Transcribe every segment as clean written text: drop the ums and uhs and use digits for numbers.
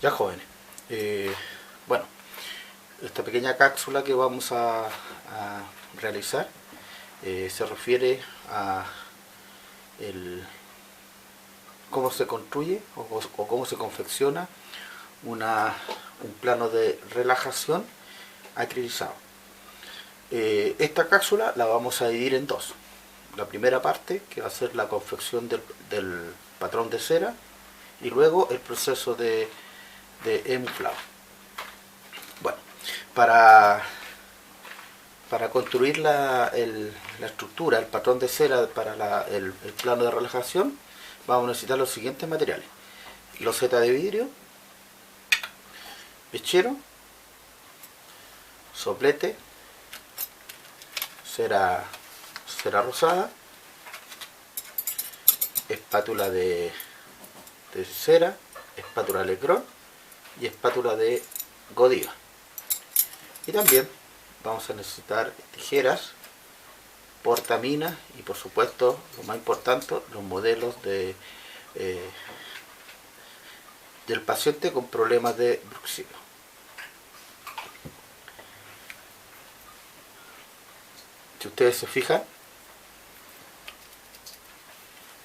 Ya jóvenes, bueno, esta pequeña cápsula que vamos a realizar se refiere a el, cómo se construye o cómo se confecciona un plano de relajación acrilizado. Esta cápsula la vamos a dividir en dos. La primera parte, que va a ser la confección del patrón de cera, y luego el proceso de emuflado. Bueno, para, para construir la estructura, el patrón de cera para el plano de relajación, vamos a necesitar los siguientes materiales: loseta de vidrio, mechero, soplete, cera rosada, espátula de cera, espátula Lecron y espátula de Godiva. Y también vamos a necesitar tijeras, portaminas y, por supuesto, lo más importante, los modelos del paciente con problemas de bruxismo. Si ustedes se fijan,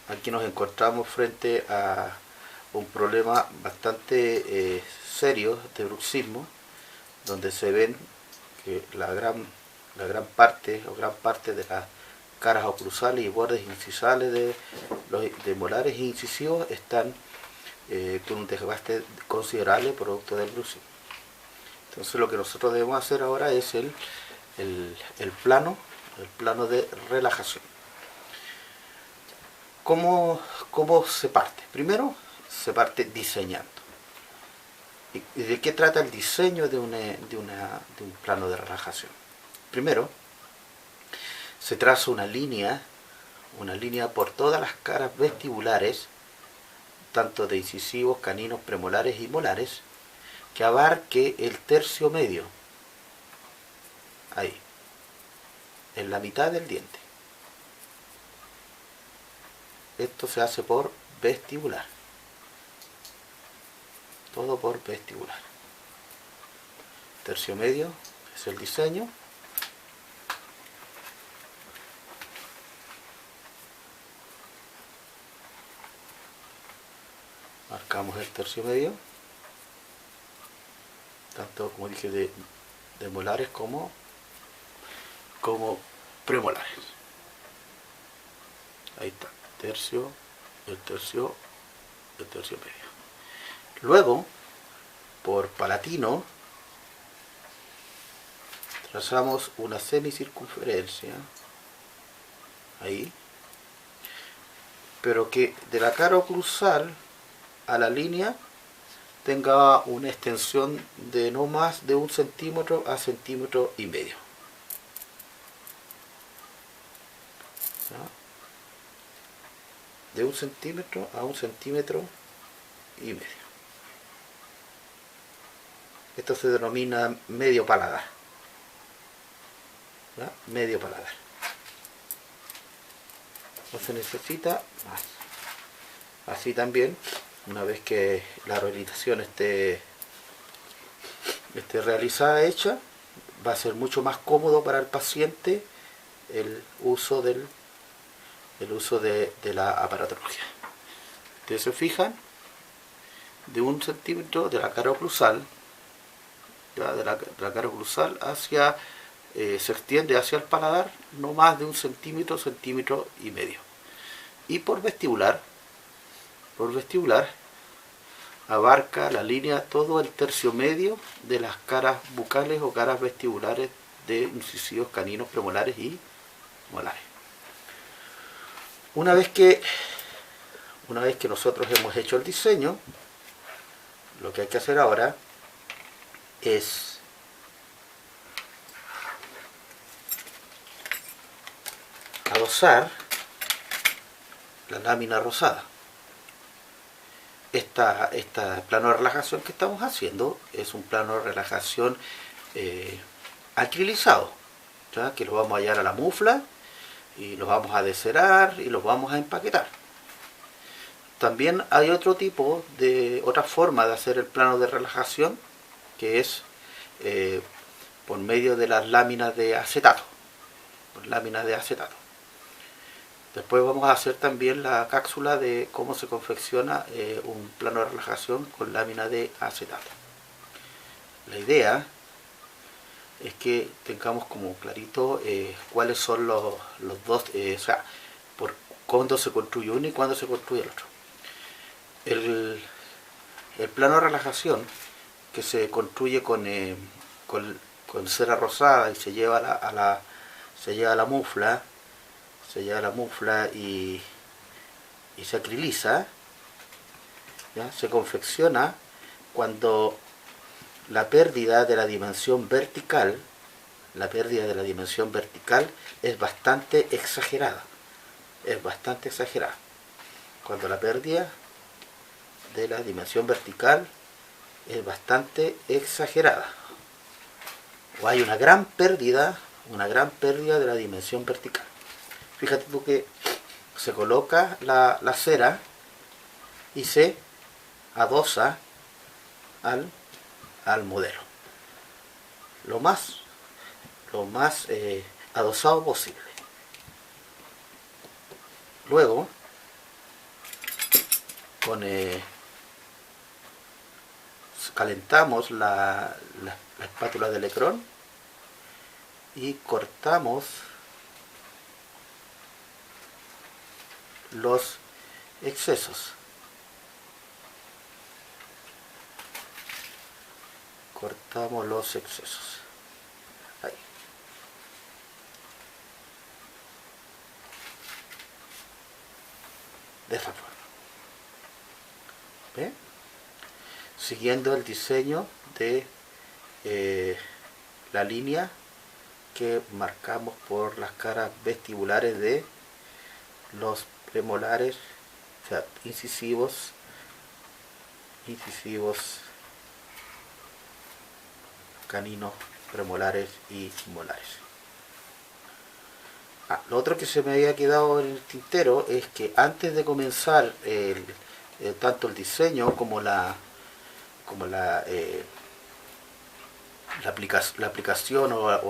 aquí nos encontramos frente a un problema bastante serio de bruxismo, donde se ven que la gran parte de las caras oclusales y bordes incisales de molares e incisivos están con un desgaste considerable producto del bruxismo. Entonces lo que nosotros debemos hacer ahora es el plano de relajación. ¿Cómo se parte? Primero se parte diseñando. ¿Y de qué trata el diseño de un plano de relajación? Primero, se traza una línea por todas las caras vestibulares, tanto de incisivos, caninos, premolares y molares, que abarque el tercio medio, ahí, en la mitad del diente. Esto se hace por vestibular. Todo por vestibular. Tercio medio es el diseño. Marcamos el tercio medio, tanto como dije de molares como premolares. Ahí está, tercio, el tercio medio. Luego, por palatino, trazamos una semicircunferencia, ahí, pero que de la cara oclusal a la línea tenga una extensión de no más de 1 centímetro a 1,5 centímetros. De 1 centímetro a 1,5 centímetros. Esto se denomina medio paladar. ¿Ya? Medio paladar. No se necesita más. Así también, una vez que la rehabilitación esté realizada, hecha, va a ser mucho más cómodo para el paciente el uso de la aparatología. Ustedes se fijan, de 1 centímetro de la cara oclusal, de la cara oclusal hacia se extiende hacia el paladar no más de 1 centímetro, 1,5 centímetros. Y por vestibular abarca la línea todo el tercio medio de las caras bucales o caras vestibulares de incisivos, caninos, premolares y molares. Una vez que nosotros hemos hecho el diseño, lo que hay que hacer ahora es adosar la lámina rosada. Este plano de relajación que estamos haciendo es un plano de relajación acrilizado, ¿ya? Que lo vamos a hallar a la mufla y los vamos a descerar y los vamos a empaquetar. También hay otra forma de hacer el plano de relajación, que es por medio de las láminas de acetato. Láminas de acetato. Después vamos a hacer también la cápsula de cómo se confecciona un plano de relajación con lámina de acetato. La idea es que tengamos como clarito cuáles son los dos, o sea, por cuándo se construye uno y cuándo se construye el otro. El plano de relajación, que se construye con cera rosada y se lleva a la mufla, y se acriliza, ¿ya? Se confecciona cuando la pérdida de la dimensión vertical es bastante exagerada. Cuando la pérdida de la dimensión vertical es bastante exagerada, o hay una gran pérdida de la dimensión vertical. Fíjate tú que se coloca la cera y se adosa al modelo lo más adosado posible. Luego, calentamos la espátula de Electrón y cortamos los excesos. Ahí. De esta forma. ¿Ve? Siguiendo el diseño de la línea que marcamos por las caras vestibulares de los premolares, o sea, incisivos, caninos, premolares y molares. Lo otro que se me había quedado en el tintero es que antes de comenzar tanto el diseño como la aplicación o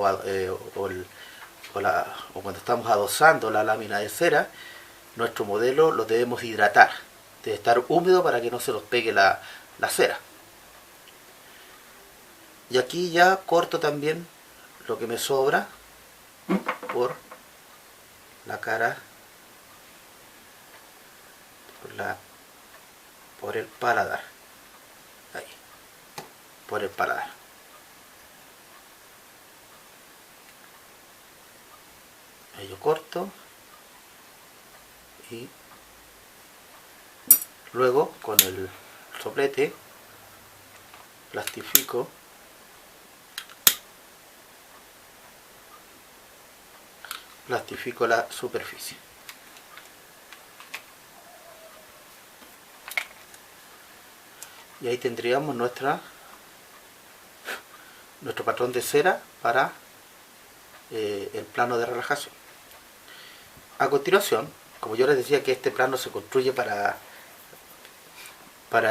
cuando estamos adosando la lámina de cera, nuestro modelo lo debemos hidratar. Debe estar húmedo para que no se nos pegue la cera. Y aquí ya corto también lo que me sobra por la cara, por el paladar. Ahí, por el paladar. Ahí yo corto y luego con el soplete plastifico la superficie. Y ahí tendríamos nuestro patrón de cera para el plano de relajación. A continuación, como yo les decía que este plano se construye para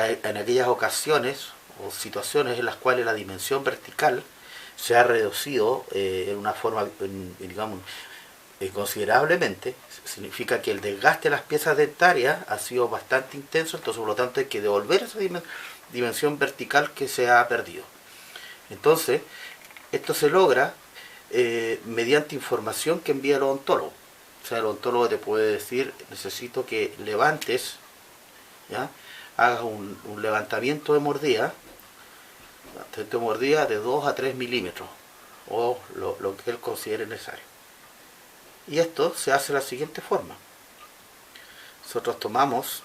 en aquellas ocasiones o situaciones en las cuales la dimensión vertical se ha reducido en una forma, digamos, considerablemente, significa que el desgaste de las piezas dentarias ha sido bastante intenso, entonces por lo tanto hay que devolver esa dimensión vertical que se ha perdido. Entonces, esto se logra mediante información que envía el odontólogo. O sea, el odontólogo te puede decir: necesito que levantes, ¿ya? Hagas un levantamiento de mordida de 2 a 3 milímetros, o lo que él considere necesario. Y esto se hace de la siguiente forma. Nosotros tomamos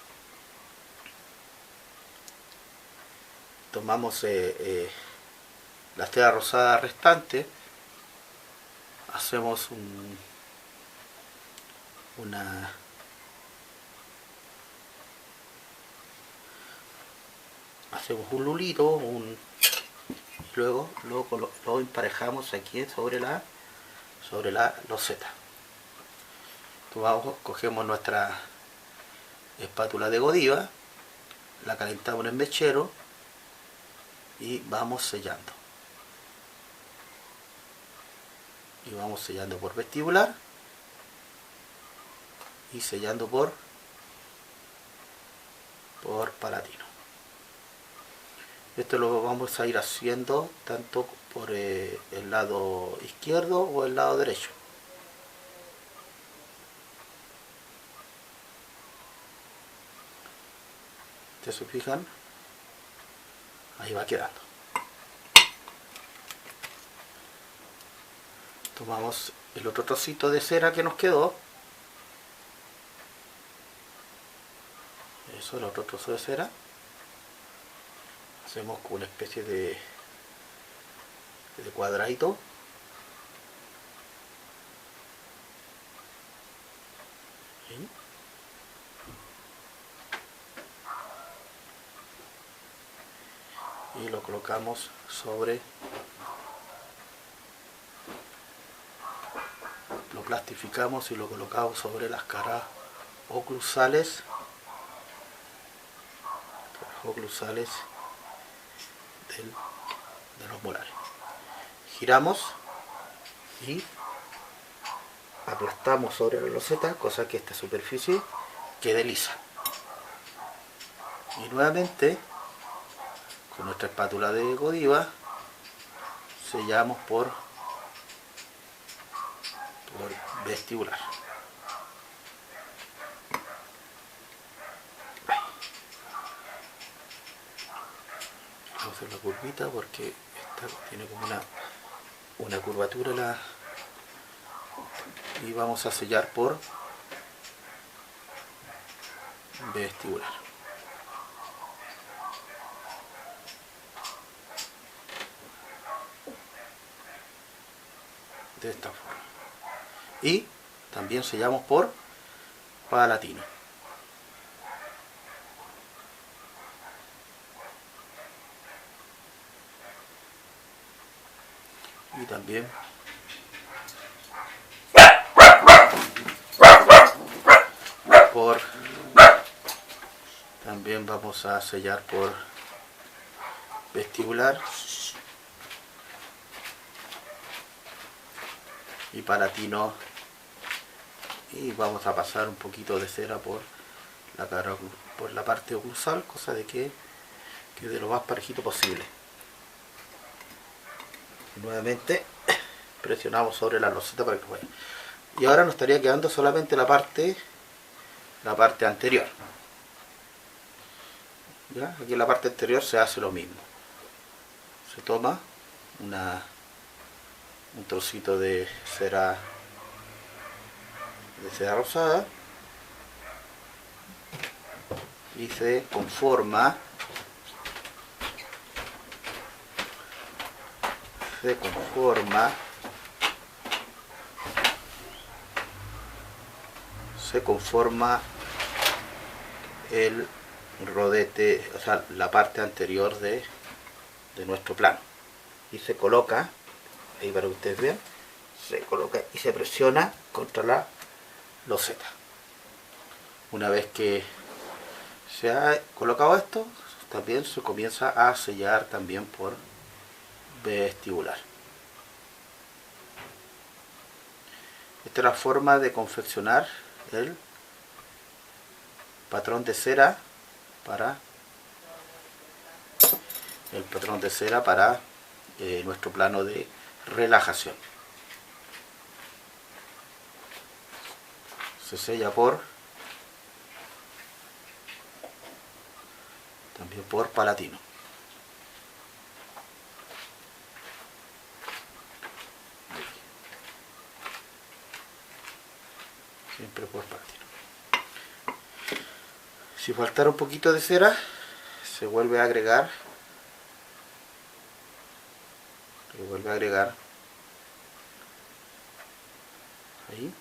la tela rosada restante, hacemos un lulito, y luego lo emparejamos aquí sobre la loseta. Cogemos nuestra espátula de Godiva, la calentamos en el mechero y vamos sellando. Y vamos sellando por vestibular y sellando por palatino. Esto lo vamos a ir haciendo tanto por el lado izquierdo o el lado derecho. ¿Ustedes se fijan? Ahí va quedando. Tomamos el otro trocito de cera que nos quedó. Eso, el otro trozo de cera. Hacemos como una especie de cuadradito. ¿Sí? Y lo colocamos sobre, lo plastificamos y lo colocamos sobre las caras oclusales de los molares. Giramos y aplastamos sobre la loseta, cosa que esta superficie quede lisa. Y nuevamente, con nuestra espátula de Godiva, sellamos por vestibular. Vamos a hacer la curvita porque esta tiene como una curvatura y vamos a sellar por vestibular. De esta forma. Y también sellamos por palatino. Y también vamos a sellar por vestibular y palatino, y vamos a pasar un poquito de cera por la parte oclusal, cosa de que quede lo más parejito posible. Y nuevamente presionamos sobre la loseta para que vaya. Y ahora nos estaría quedando solamente la parte anterior. ¿Ya? Aquí en la parte anterior se hace lo mismo. Se toma un trocito de cera rosada y se conforma el rodete, o sea, la parte anterior de nuestro plano, y se coloca ahí para que ustedes vean, se coloca y se presiona contra la loseta. Una vez que se ha colocado esto, también se comienza a sellar también por vestibular. Esta es la forma de confeccionar el patrón de cera para nuestro plano de relajación. Se sella también por palatino. Siempre por palatino. Si faltara un poquito de cera, se vuelve a agregar. Ahí.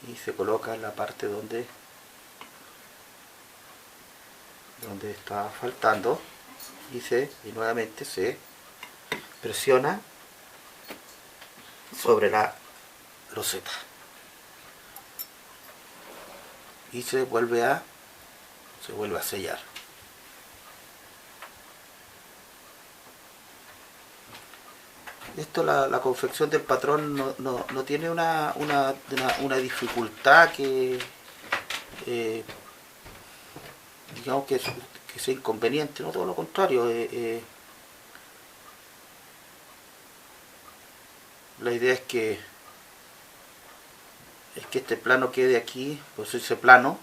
Y se coloca en la parte donde está faltando y nuevamente se presiona sobre la loseta. y se vuelve a sellar. Esto, la confección del patrón no tiene una dificultad que digamos que sea inconveniente, no, todo lo contrario. La idea es que este plano quede aquí, pues ese plano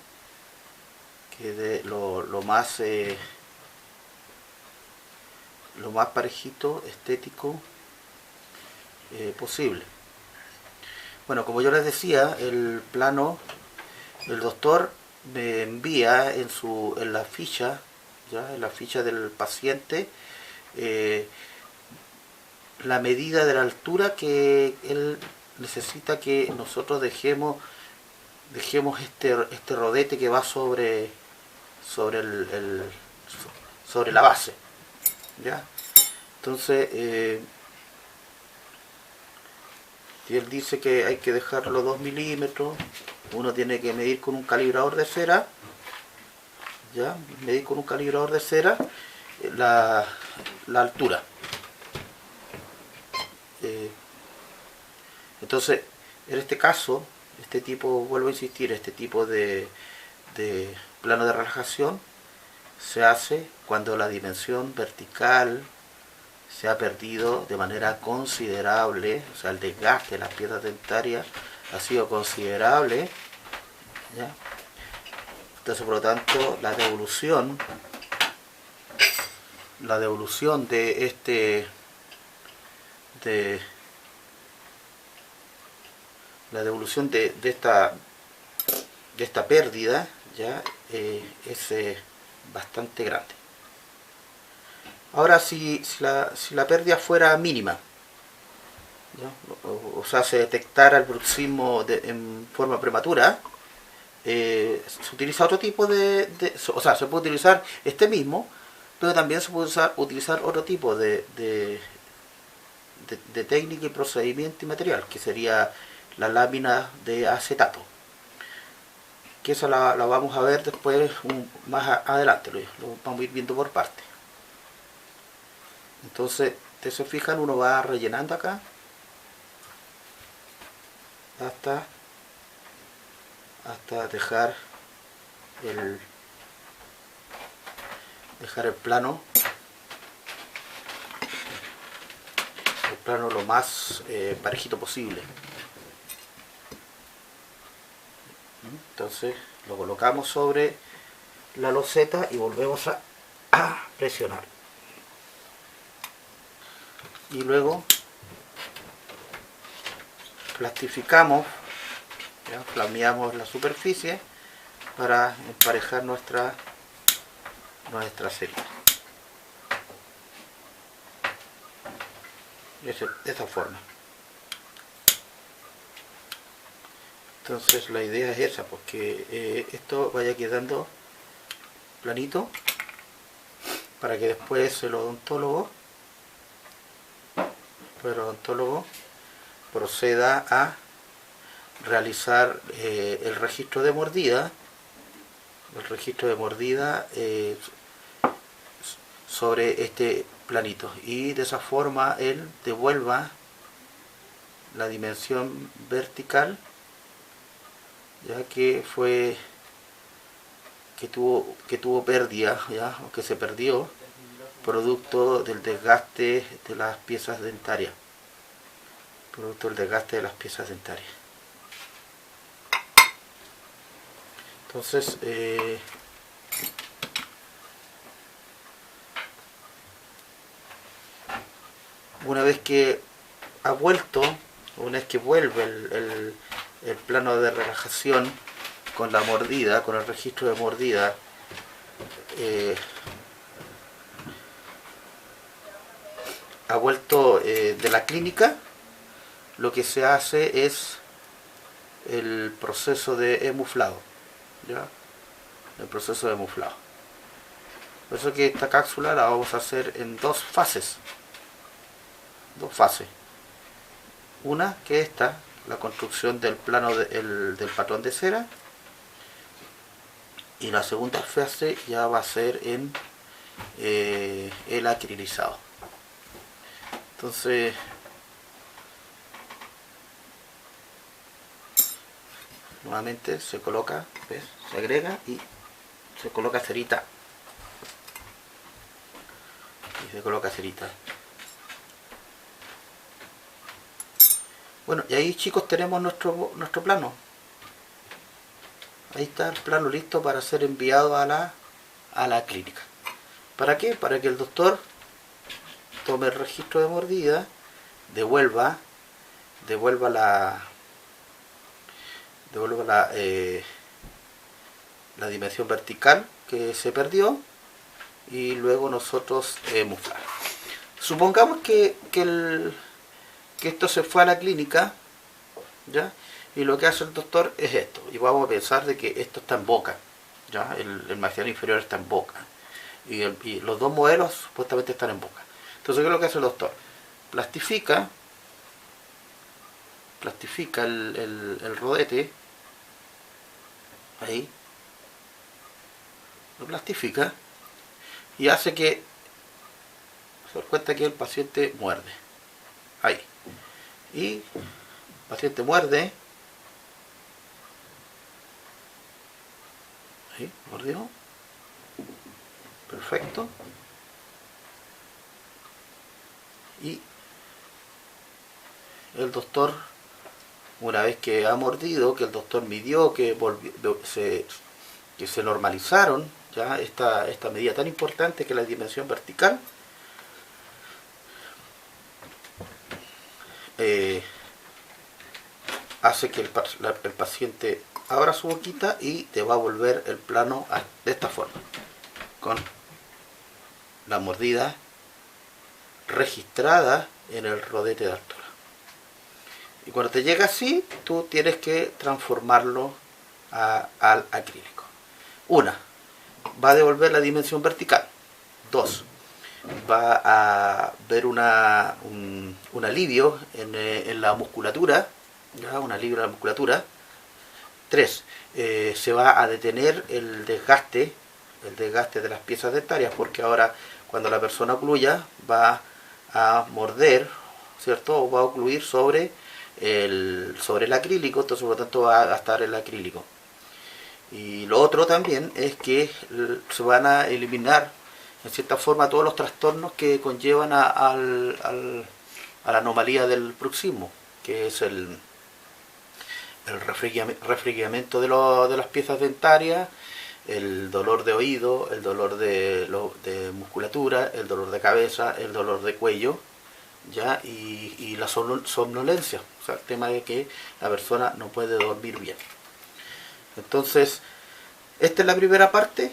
quede lo más parejito, estético posible. Bueno, como yo les decía, el plano, el doctor me envía en la ficha, ¿ya? En la ficha del paciente, la medida de la altura que él necesita que nosotros dejemos este rodete que va sobre sobre la base, ¿ya? Entonces, si él dice que hay que dejarlo 2 milímetros, uno tiene que medir con un calibrador de cera, ¿ya? Medir con un calibrador de cera la altura. Entonces, en este caso, vuelvo a insistir, este tipo de plano de relajación se hace cuando la dimensión vertical se ha perdido de manera considerable, o sea, el desgaste de las piezas dentarias ha sido considerable, ¿ya? Entonces, por lo tanto, la devolución de esta pérdida, ya es bastante grande. Ahora, si la pérdida fuera mínima, ¿ya? O sea, se detectara el bruxismo en forma prematura, se utiliza otro tipo o sea, se puede utilizar este mismo, pero también se puede utilizar otro tipo de técnica y procedimiento y material, que sería la lámina de acetato, que esa la vamos a ver después más adelante, lo vamos a ir viendo por partes. Entonces, ustedes se fijan, uno va rellenando acá hasta dejar el plano lo más parejito posible. Entonces lo colocamos sobre la loseta y volvemos a presionar, y luego plastificamos, ¿ya? Flameamos la superficie para emparejar nuestra serie de esta forma. Entonces la idea es esa, porque esto vaya quedando planito para que después el odontólogo proceda a realizar el registro de mordida sobre este planito, y de esa forma él devuelva la dimensión vertical, ya que tuvo pérdida, ya, o que se perdió producto del desgaste de las piezas dentarias. Entonces, una vez que vuelve el plano de relajación con la mordida, con el registro de mordida, ha vuelto de la clínica, lo que se hace es el proceso de emuflado, ¿ya? El proceso de emuflado. Por eso que esta cápsula la vamos a hacer en dos fases. Una, que la construcción del plano del patrón de cera, y la segunda fase ya va a ser en el acrilizado. Entonces nuevamente se coloca, ¿ves? Se agrega y se coloca cerita y se coloca cerita. Bueno, y ahí, chicos, tenemos nuestro plano. Ahí está el plano listo para ser enviado a la clínica. ¿Para qué? Para que el doctor tome el registro de mordida, devuelva la dimensión vertical que se perdió y luego nosotros muflar. Supongamos que esto se fue a la clínica, ¿ya? Y lo que hace el doctor es esto, y vamos a pensar de que esto está en boca, ¿ya? El maxilar inferior está en boca y los dos modelos supuestamente están en boca. Entonces, ¿qué es lo que hace el doctor? Plastifica el rodete, ahí, lo plastifica y hace que se da cuenta que el paciente muerde, ahí, y el paciente muerde, ahí, mordió, perfecto, y el doctor, una vez que ha mordido, que el doctor midió, que se normalizaron ya esta medida tan importante que es la dimensión vertical, hace que el paciente abra su boquita y te va a volver el plano de esta forma, con la mordida registrada en el rodete de altura. Y cuando te llega así, tú tienes que transformarlo al acrílico. Una, va a devolver la dimensión vertical. Dos, va a ver un alivio en la musculatura, ¿ya? Un alivio en la musculatura. Tres, se va a detener el desgaste de las piezas dentarias, porque ahora cuando la persona ocluya va a morder, ¿cierto? O va a ocluir sobre el acrílico, entonces por lo tanto va a gastar el acrílico. Y lo otro también es que se van a eliminar en cierta forma todos los trastornos que conllevan a la anomalía del bruxismo, que es el refrigeramiento de las piezas dentarias, el dolor de oído, el dolor de musculatura, el dolor de cabeza, el dolor de cuello, ¿ya? Y la somnolencia, o sea, el tema de que la persona no puede dormir bien. Entonces, esta es la primera parte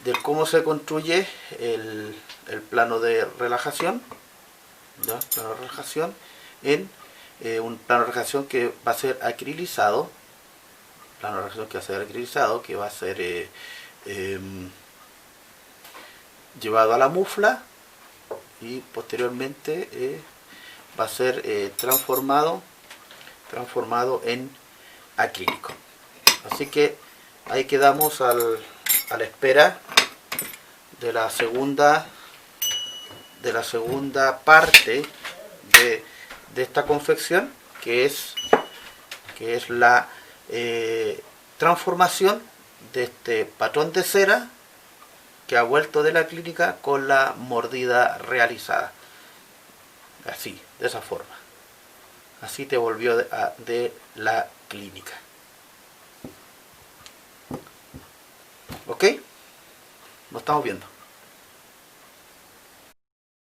de cómo se construye el plano de relajación, ¿ya? Plano de relajación en un plano de relajación que va a ser acrilizado, que va a ser llevado a la mufla y posteriormente va a ser transformado en acrílico. Así que ahí quedamos a la espera de la segunda parte de esta confección, que es la transformación de este patrón de cera que ha vuelto de la clínica con la mordida realizada. Así, de esa forma. Así te volvió de la clínica. ¿Ok? Nos estamos viendo.